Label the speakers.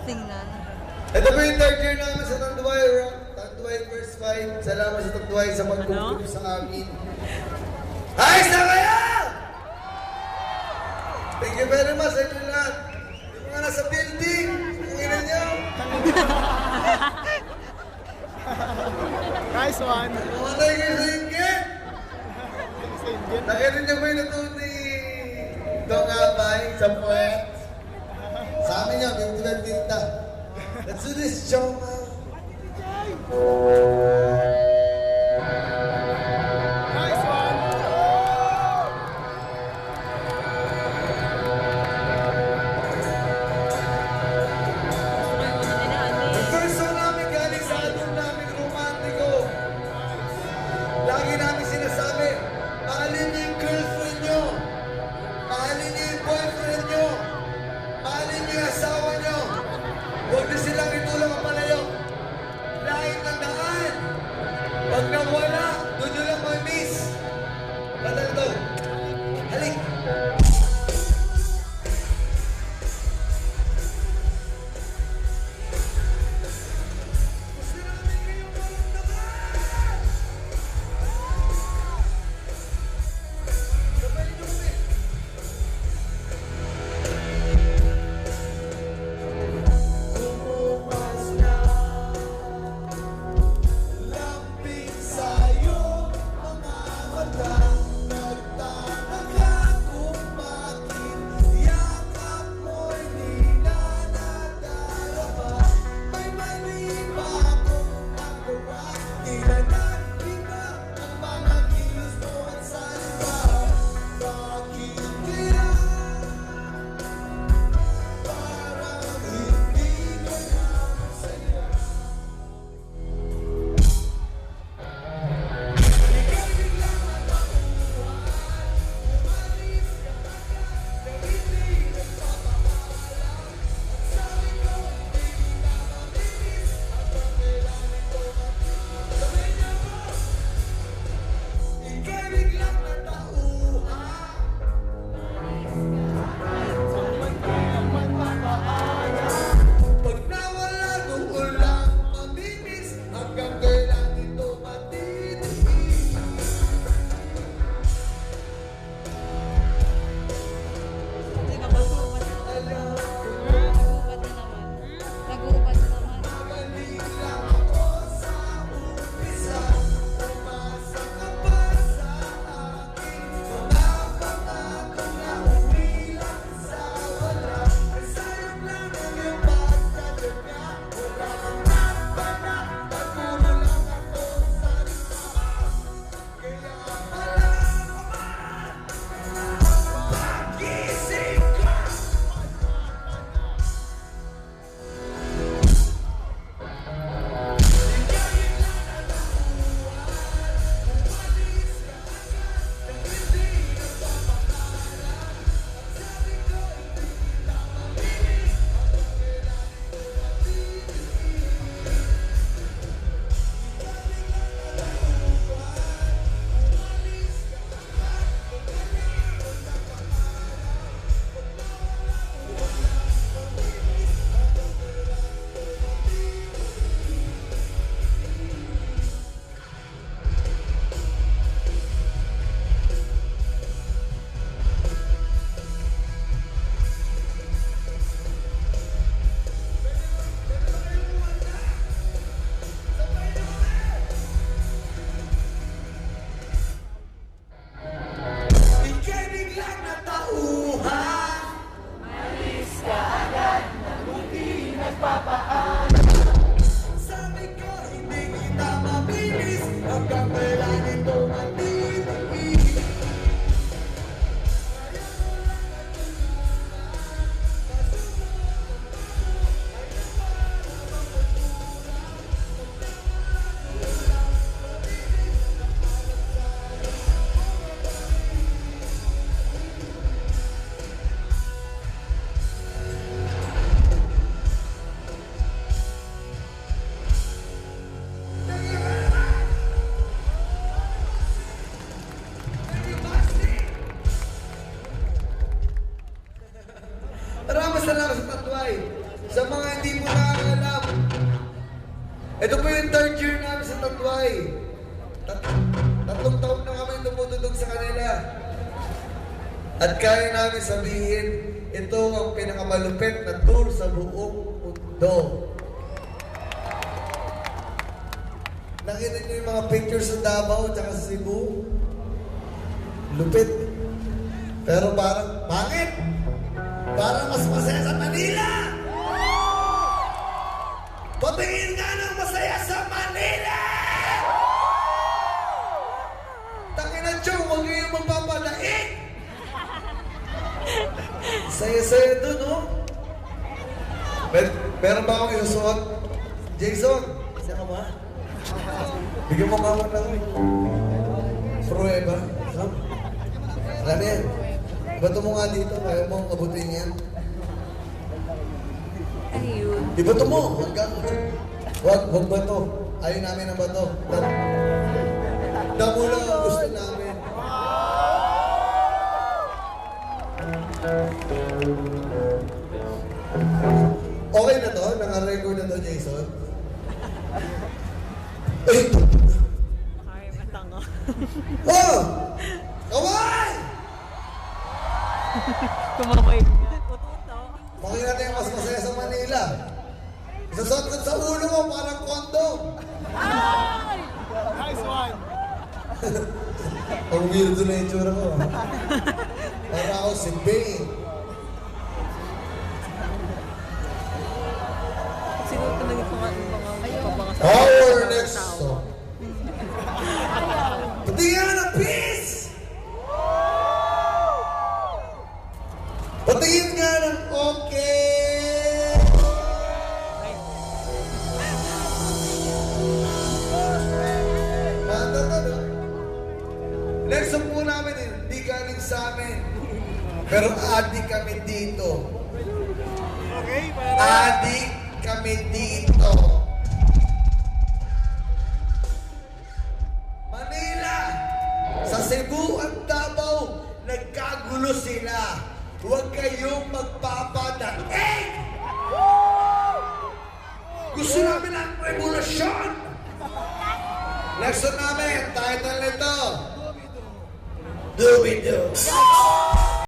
Speaker 1: tingnan.
Speaker 2: Ito po yung third year namin sa Tanduay Rock. Tanduay First Fight. Salamat sa Tanduay sa magkukulo sa amin. Ayos na kaya! Thank you very much sa inyo lahat. Yung mga nasa building, tingnan nyo.
Speaker 3: Nice one.
Speaker 2: Mamatay kayo sa inggit. Nakirin niyo ba yung natuto ni Dong Abay sa puwet? Sa amin niya, may ulan tinta. Let's do this, Choma.
Speaker 3: Nice one.
Speaker 2: Ang first song namin galing sa album namin, Romantiko. Lagi namin sinasabi, mahalin niyo yung girlfriend niyo. Mahalin niyo yung boyfriend niyo. Mahalin niyo yung asawa niyo. Huwag na silang itulang ang palayo. Lahit ng daan. Pag nawala, doon nyo lang ma-miss. Patal to. Halik. Gusto namin kayong maramdaman. Sabay niyo kami. Kumupas na lambing sa'yo mga mata. Nagtataka kung bakit yakap mo'y di na nadarama. May mali ba akong nagawa? Tila nag-iba ang mga kilos mo at salita. Bakit kaya parang hindi ko na masaya? Ikaw biglang natakuhan, umalis ka agad na hindi nagpapaalam. Sabi ko hindi kita mamiss, hanggang kailan ito matapos. Sabi niya mo, ika'y biglang natauhan. Pag nawala doon lang mamimiss, hanggang kailan ito matitiis. Alam
Speaker 1: Nag-uupad na naman.
Speaker 2: magaling lang ako sa umpisa. Umasa ka pa sa akin. Mga pangako na umilang sa wala. Ay sayang lang ang iyong pagkatagya. Wala kang napana, nagpuro lang ako sa likod. Kaya pala pagising ko. Ika'y biglang natauhan. Malis ka agad na hindi nagpapaalam. Sabi ko hindi kita mamiss, hanggang kailan ito matitiis. Sa mga hindi mo nakakalam, ito po yung third year namin sa Tagway. Tatlong taon na kami tumutulog sa kanila. At kaya namin sabihin, ito ang pinakamalupit na tour sa buong mundo. Nakita niyo yung mga pictures sa Davao at sa Cebu? Lupit. Pero parang, pangit! Parang mas masaya sa Manila! Patingin nga ng masaya sa Manila! Tangin na Chong, huwag kayong magpapadaig! Saya-saya dun, no? Meron ba akong isusuot? Jason, isa ka ba? Bigyan mo ka ako ng prueba. No? Alam yan. Ibato mo nga dito, kaya mo abutin yan.
Speaker 1: Ayun.
Speaker 2: Ibato mo, hanggang... Wag bato. Ayaw namin ang bato. Damo lang ang gusto namin. Okay na to? Naka-record na to, Jason? Eh!
Speaker 1: Ay, matanga.
Speaker 2: Oh! Kaway!
Speaker 1: Kumamay niya. Ututo.
Speaker 2: Pakinggan natin yung mas masaya sa Manila. Isasot ko sa ulo mo parang kondom.
Speaker 3: Nice one.
Speaker 2: Ang weirdo na yung tsura ko. Para ako si Bane.
Speaker 1: Siguro ito naging pabanga
Speaker 2: Our next song. Patingin ng peace! Patingin nga ng okay! Mata to, no? Next song po namin, hindi galing sa amin. Pero adik kami dito.
Speaker 3: Okay,
Speaker 2: Adik kami dito. Manila, sa Cebu at Davao, nagkagulo sila. Huwag kayong magpapadaig! Gusto namin ang revolusyon! Next song namin, title nito, Doobie-Doo.